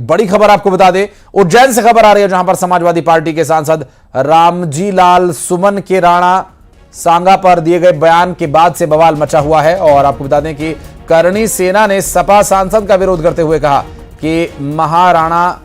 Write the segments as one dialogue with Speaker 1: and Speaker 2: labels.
Speaker 1: बड़ी खबर आपको बता दें, उज्जैन से खबर आ रही है, जहां पर समाजवादी पार्टी के सांसद रामजी लाल सुमन के राणा सांगा पर दिए गए बयान के बाद से बवाल मचा हुआ है। और आपको बता दें कि करणी सेना ने सपा सांसद का विरोध करते हुए कहा कि महाराणा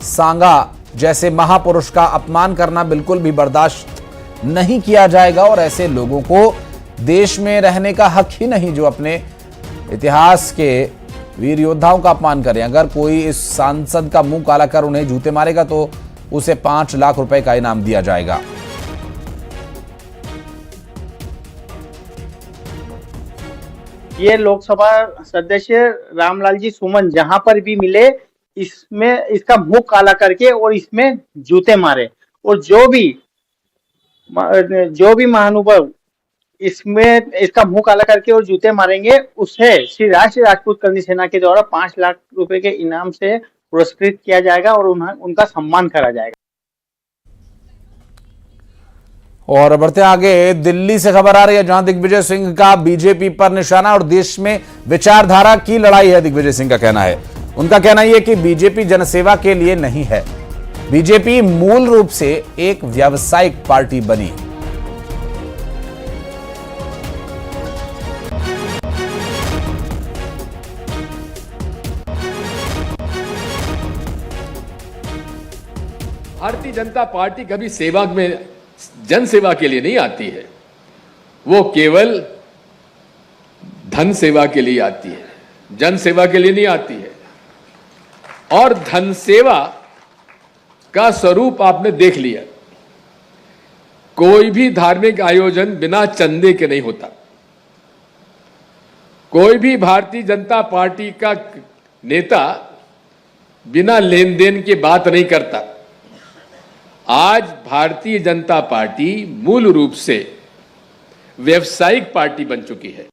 Speaker 1: सांगा जैसे महापुरुष का अपमान करना बिल्कुल भी बर्दाश्त नहीं किया जाएगा और ऐसे लोगों को देश में रहने का हक ही नहीं जो अपने इतिहास के वीर योद्धाओं का अपमान करें। अगर कोई इस सांसद का मुंह काला कर उन्हें जूते मारेगा तो उसे 5 लाख रुपए का इनाम दिया जाएगा।
Speaker 2: ये लोकसभा सदस्य रामलाल जी सुमन जहां पर भी मिले इसमें इसका मुंह काला करके और इसमें जूते मारे, और जो भी महानुभाव इसमें इसका मुंह काला करके और जूते मारेंगे उसे श्री राष्ट्रीय राजपूत करणी सेना के द्वारा 5 लाख रुपए के इनाम से पुरस्कृत किया जाएगा और उनका सम्मान करा जाएगा।
Speaker 1: और बढ़ते आगे, दिल्ली से खबर आ रही है, जहां दिग्विजय सिंह का बीजेपी पर निशाना और देश में विचारधारा की लड़ाई है। दिग्विजय सिंह का कहना है, उनका कहना यह कि बीजेपी जनसेवा के लिए नहीं है, बीजेपी मूल रूप से एक व्यावसायिक पार्टी बनी।
Speaker 3: भारतीय जनता पार्टी कभी सेवा में जन सेवा के लिए नहीं आती है, वो केवल धन सेवा के लिए आती है, जन सेवा के लिए नहीं आती है। और धन सेवा का स्वरूप आपने देख लिया, कोई भी धार्मिक आयोजन बिना चंदे के नहीं होता। कोई भी भारतीय जनता पार्टी का नेता बिना लेन देन की बात नहीं करता। आज भारतीय जनता पार्टी मूल रूप से व्यावसायिक पार्टी बन चुकी है।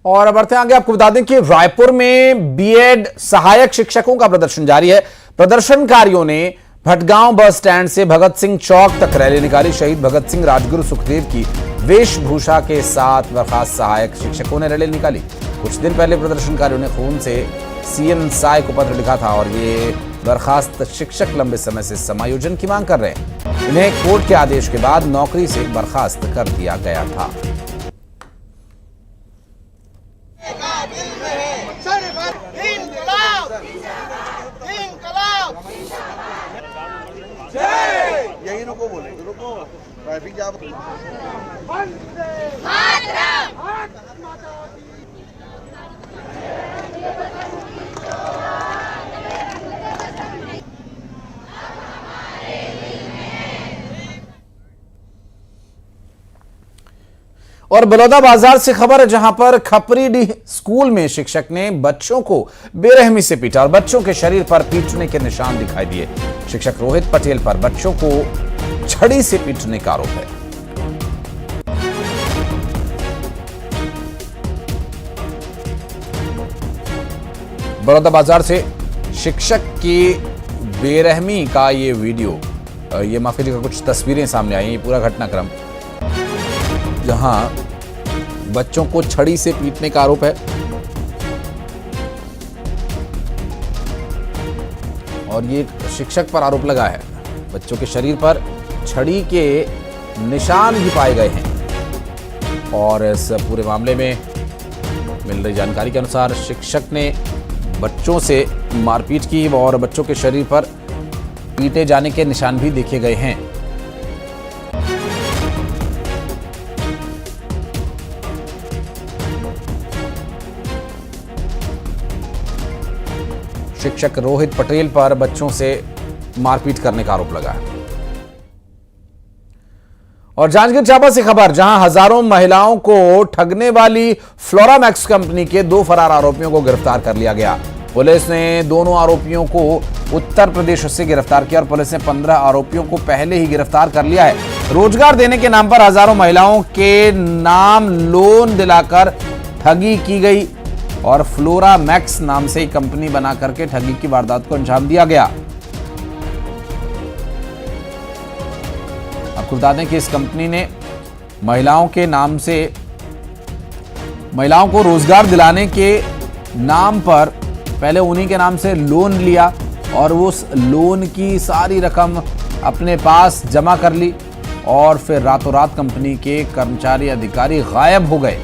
Speaker 1: और अब बढ़ते आगे, आपको बता दें कि रायपुर में बीएड सहायक शिक्षकों का प्रदर्शन जारी है। प्रदर्शनकारियों ने भटगांव बस स्टैंड से भगत सिंह चौक तक रैली निकाली। शहीद भगत सिंह राजगुरु सुखदेव की वेशभूषा के साथ बर्खास्त सहायक शिक्षकों ने रैली निकाली। कुछ दिन पहले प्रदर्शनकारियों ने खून से सीएम साय को पत्र लिखा था और ये बर्खास्त शिक्षक लंबे समय से समायोजन की मांग कर रहे हैं। इन्हें कोर्ट के आदेश के बाद नौकरी से बर्खास्त कर दिया गया था।
Speaker 4: यही रुको, बोले रुको, ट्रैफिक जाम।
Speaker 1: और बलौदाबाजार से खबर है, जहां पर खपरीडीह स्कूल में शिक्षक ने बच्चों को बेरहमी से पीटा और बच्चों के शरीर पर पीटने के निशान दिखाई दिए। शिक्षक रोहित पटेल पर बच्चों को छड़ी से पीटने का आरोप है। बलौदाबाजार से शिक्षक की बेरहमी का ये वीडियो, ये माफ कीजिएगा, कुछ तस्वीरें सामने आई। ये पूरा घटनाक्रम जहां बच्चों को छड़ी से पीटने का आरोप है और ये शिक्षक पर आरोप लगा है। बच्चों के शरीर पर छड़ी के निशान भी पाए गए हैं। और इस पूरे मामले में मिल रही जानकारी के अनुसार शिक्षक ने बच्चों से मारपीट की और बच्चों के शरीर पर पीटे जाने के निशान भी देखे गए हैं। शिक्षक रोहित पटेल पर बच्चों से मारपीट करने का आरोप लगा है। और जांजगीर चांपा से खबर, जहां हजारों महिलाओं को ठगने वाली फ्लोरामैक्स कंपनी के 2 फरार आरोपियों को गिरफ्तार कर लिया गया। पुलिस ने दोनों आरोपियों को उत्तर प्रदेश से गिरफ्तार किया और पुलिस ने 15 आरोपियों को पहले ही गिरफ्तार कर लिया है। रोजगार देने के नाम पर हजारों महिलाओं के नाम लोन दिलाकर ठगी की गई और फ्लोरामैक्स नाम से कंपनी बना करके ठगी की वारदात को अंजाम दिया गया। आपको बता दें कि इस कंपनी ने महिलाओं के नाम से महिलाओं को रोजगार दिलाने के नाम पर पहले उन्हीं के नाम से लोन लिया और उस लोन की सारी रकम अपने पास जमा कर ली और फिर रातों रात कंपनी के कर्मचारी अधिकारी गायब हो गए।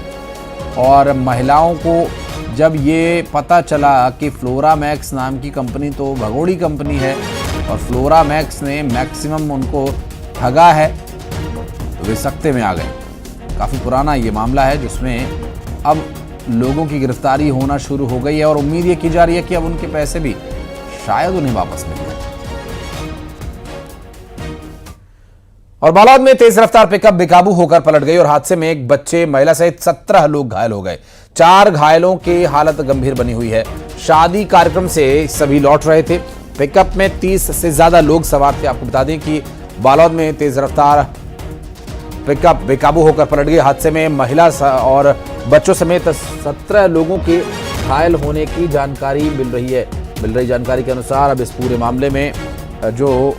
Speaker 1: और महिलाओं को जब ये पता चला कि फ्लोरा मैक्स नाम की कंपनी तो भगोड़ी कंपनी है और फ्लोरा मैक्स ने मैक्सिमम उनको ठगा है, तो वे सख्ते में आ गए। काफ़ी पुराना ये मामला है जिसमें अब लोगों की गिरफ्तारी होना शुरू हो गई है और उम्मीद ये की जा रही है कि अब उनके पैसे भी शायद उन्हें वापस मिल जाए। और बालाद में तेज रफ्तार पिकअप बेकाबू होकर पलट गई और हादसे में एक बच्चे, महिला सहित 17 लोग घायल हो गए। 4 घायलों की हालत गंभीर बनी हुई है। शादी कार्यक्रम से सभी लौट रहे थे। पिकअप में 30 से ज्यादा लोग सवार थे। आपको बता दें कि बालाद में तेज रफ्तार पिकअप बेकाबू होकर पलट गई। हादसे में महिला और बच्चों समेत 17 लोगों के घायल होने की जानकारी मिल रही है। मिल रही जानकारी के अनुसार अब इस पूरे मामले में जो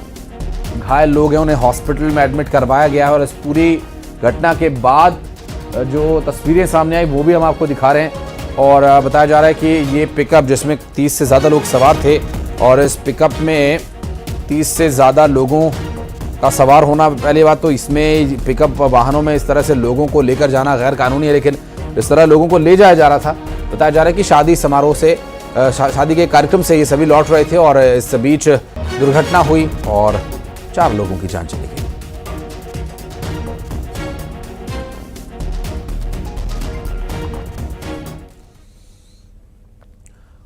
Speaker 1: घायल लोग हैं उन्हें हॉस्पिटल में एडमिट करवाया गया है और इस पूरी घटना के बाद जो तस्वीरें सामने आई वो भी हम आपको दिखा रहे हैं। और बताया जा रहा है कि ये पिकअप जिसमें 30 से ज़्यादा लोग सवार थे और इस पिकअप में 30 से ज़्यादा लोगों का सवार होना, पहली बात तो इसमें पिकअप वाहनों में इस तरह से लोगों को लेकर जाना गैर कानूनी है, लेकिन इस तरह लोगों को ले जाया जा रहा था। बताया जा रहा है कि शादी समारोह से शादी के कार्यक्रम से ये सभी लौट रहे थे और इस बीच दुर्घटना हुई और 4 लोगों की जान चली गई।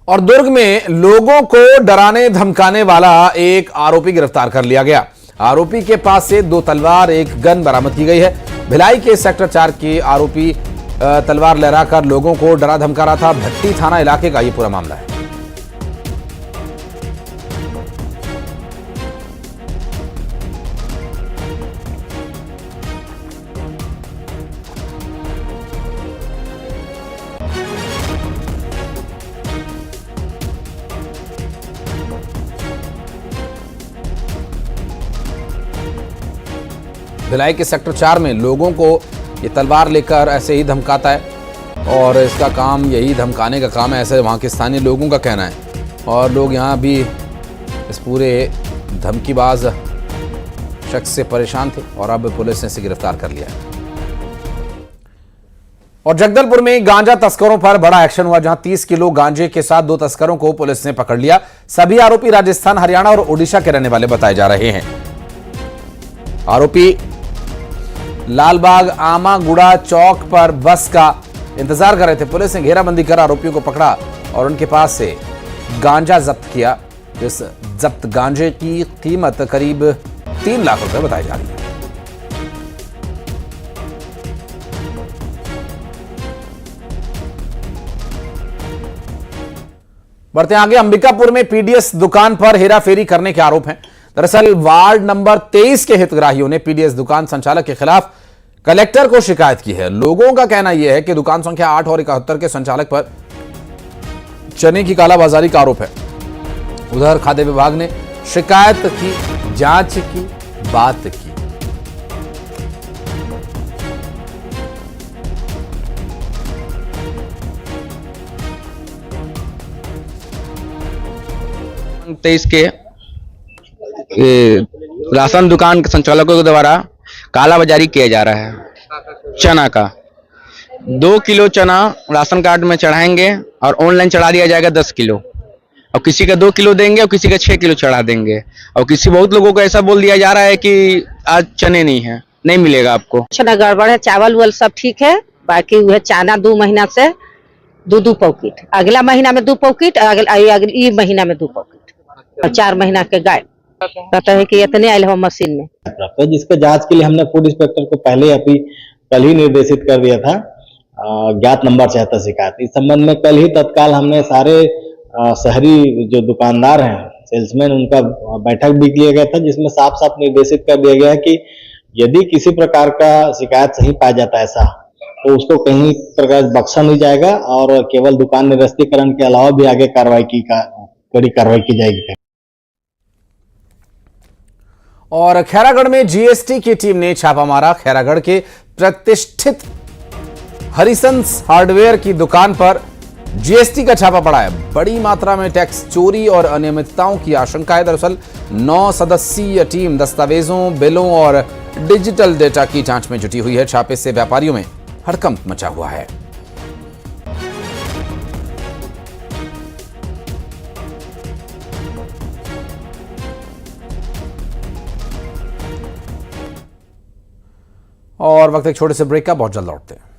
Speaker 1: और दुर्ग में लोगों को डराने धमकाने वाला एक आरोपी गिरफ्तार कर लिया गया। आरोपी के पास से 2 तलवार, 1 गन बरामद की गई है। भिलाई के सेक्टर 4 के आरोपी तलवार लहराकर लोगों को डरा धमका रहा था। भट्टी थाना इलाके का यह पूरा मामला है। भिलाई के सेक्टर 4 में लोगों को ये तलवार लेकर ऐसे ही धमकाता है और इसका काम यही धमकाने का काम है, ऐसे वहाँ के स्थानीय लोगों का कहना है। और लोग यहाँ भी इस पूरे धमकीबाज शख्स से परेशान थे और अब पुलिस ने इसे गिरफ्तार कर लिया है। और जगदलपुर में गांजा तस्करों पर बड़ा एक्शन हुआ, जहां 30 किलो गांजे के साथ 2 तस्करों को पुलिस ने पकड़ लिया। सभी आरोपी राजस्थान, हरियाणा और ओडिशा के रहने वाले बताए जा रहे हैं। आरोपी लालबाग आमागुड़ा चौक पर बस का इंतजार कर रहे थे। पुलिस ने घेराबंदी कर आरोपियों को पकड़ा और उनके पास से गांजा जब्त किया। इस जब्त गांजे की कीमत करीब 3 लाख रुपए बताई जा रही है। बढ़ते आगे, अंबिकापुर में पीडीएस दुकान पर हेराफेरी करने के आरोप हैं। दरअसल वार्ड नंबर 23 के हितग्राहियों ने पीडीएस दुकान संचालक के खिलाफ कलेक्टर को शिकायत की है। लोगों का कहना यह है कि दुकान संख्या 8 और 71 के संचालक पर चने की कालाबाजारी का आरोप है। उधर खाद्य विभाग ने शिकायत की, जांच की, बात की।
Speaker 5: तेईस के राशन दुकान के संचालकों के द्वारा कालाबाजारी किया जा रहा है। चना का 2 किलो चना राशन कार्ड में चढ़ाएंगे और ऑनलाइन चढ़ा दिया जाएगा 10 किलो, और किसी का 2 किलो देंगे और किसी का 6 किलो चढ़ा देंगे। और बहुत लोगों को ऐसा बोल दिया जा रहा है कि आज चने नहीं है, नहीं मिलेगा आपको।
Speaker 6: चना गड़बड़ है, चावल वल सब ठीक है, बाकी वह चना 2 महीना से 2 पॉकेट, अगला महीना में 2 पॉकेट, अगले महीना में 2 पॉकेट और 4 महीना के गाय कहता है कि इतने आयल हो मशीन में।
Speaker 7: जिसके जांच के लिए हमने फूड इंस्पेक्टर को पहले अभी कल ही निर्देशित कर दिया था। ज्ञात नंबर से आता शिकायत, इस संबंध में कल ही तत्काल हमने सारे शहरी जो दुकानदार हैं, सेल्समैन, उनका बैठक भी किया गया था, जिसमें साफ साफ निर्देशित कर दिया गया है कि यदि किसी प्रकार का शिकायत सही पाया जाता है ऐसा, तो उसको कहीं प्रकार बख्शा नहीं जाएगा और केवल दुकान निरस्तीकरण के अलावा भी आगे कड़ी कार्रवाई की जाएगी।
Speaker 1: और खैरागढ़ में जीएसटी की टीम ने छापा मारा। खैरागढ़ के प्रतिष्ठित हरिसंस हार्डवेयर की दुकान पर जीएसटी का छापा पड़ा है। बड़ी मात्रा में टैक्स चोरी और अनियमितताओं की आशंका है। दरअसल 9 सदस्यीय टीम दस्तावेजों, बिलों और डिजिटल डेटा की जांच में जुटी हुई है। छापे से व्यापारियों में हड़कंप मचा हुआ है। और वक्त एक छोटे से ब्रेक का, बहुत जल्द लौटते हैं।